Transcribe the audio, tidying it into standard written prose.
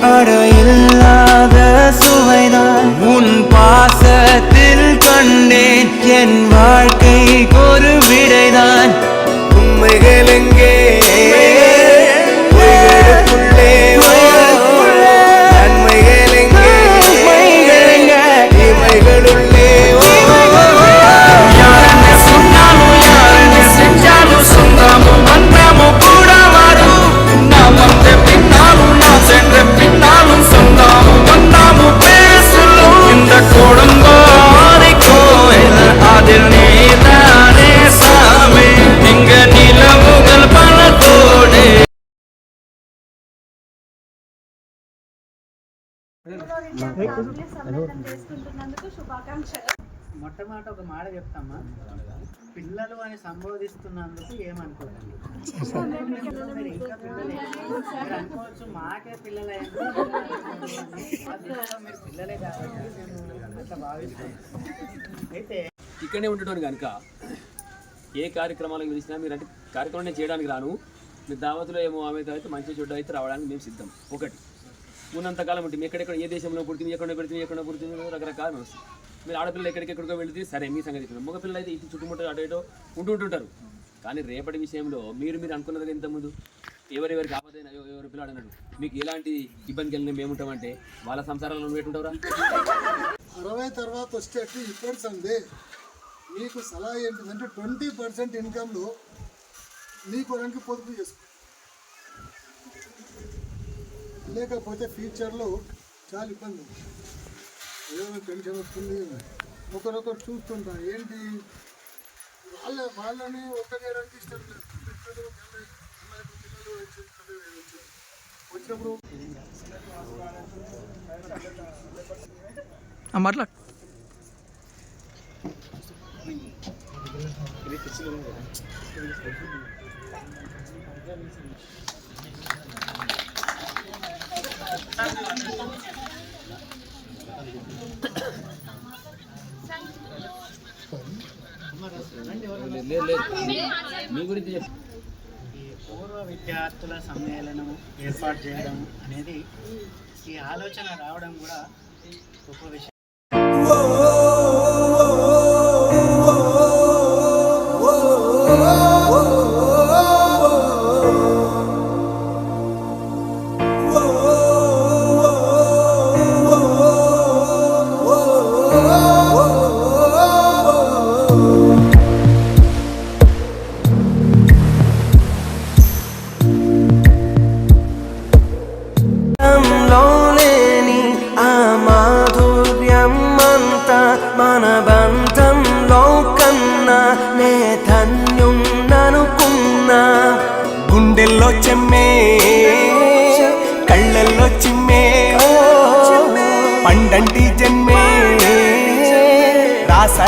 அடையில்லாத சுவைதான் உன் பாசத்தில் கண்டேன் என் வாழ்க்கைக்கு ஒரு விடைதான் உண்மைகள் எங்கே మొట్టమొదట ఒక మాట చెప్తామా, పిల్లలు అని సంబోధిస్తున్నందుకు ఏమనుకోకండి. ఇంకా పిల్లలే మీరు అనుకోవచ్చు, మాకే పిల్లలే మీరు పిల్లలే కాబట్టి అట్లా భావిస్తాం. అయితే ఇక్కడనే ఉండటం కనుక ఏ కార్యక్రమాలకు పిలిచినా మీరు అంటే కార్యక్రమం నేను చేయడానికి రాను, మీరు దావతులో ఏమో ఆమెతో అయితే మంచి చెడ్డ అయితే రావడానికి మేము సిద్ధం. ఒకటి ఉన్నంతకాలం ఉంటుంది ఎక్కడెక్కడ ఏ దేశంలో పుడుతుంది, ఎక్కడ పెడుతుంది, ఎక్కడ పుడుతుంది, రకరకాల వస్తుంది. మీరు ఆడపిల్లలు ఎక్కడికెక్కడికో వెళితే సరే మీ సంగతి చెప్పిన, మగపిల్లలు అయితే ఇటు చుట్టుముట్టు అటు ఇటో ఉంటుంటారు. కానీ రేపటి విషయంలో మీరు అనుకున్నది ఇంతకుముందు ఎవరెవరికి ఆపదైన ఎవరి పిల్లాడు అన్నాడు, మీకు ఎలాంటి ఇబ్బంది కలిగిన మేము ఉంటామంటే వాళ్ళ సంసారాలను పెట్టుకుంటారా? 60 తర్వాత వచ్చేట్టు ఇప్పుడు సందే మీకు సలహా ఏంటిదంటే 20% ఇన్కమ్లో మీ కొరకు పొదుపు చేసుకో, లేకపోతే ఫ్యూచర్లో చాలా ఇబ్బంది ఉంది. ఏదైనా టెన్షన్ వస్తుంది, ఒకరొకరు చూస్తుంటారు ఏంటి వాళ్ళని ఒక్క చేయడానికి ఇష్టం లేదు. వచ్చినప్పుడు మాట్లాడు మీ గురించి ఈ పూర్వ విద్యార్థుల సమ్మేళనం ఏర్పాటు చేయడం అనేది, ఈ ఆలోచన రావడం కూడా గొప్ప విషయం. మన బంధంలో కన్నా నే ధన్యున్ననుకున్నా, గుండెల్లో చెమ్మే కళ్ళల్లో చిమ్మే పండంటి జన్మే రాస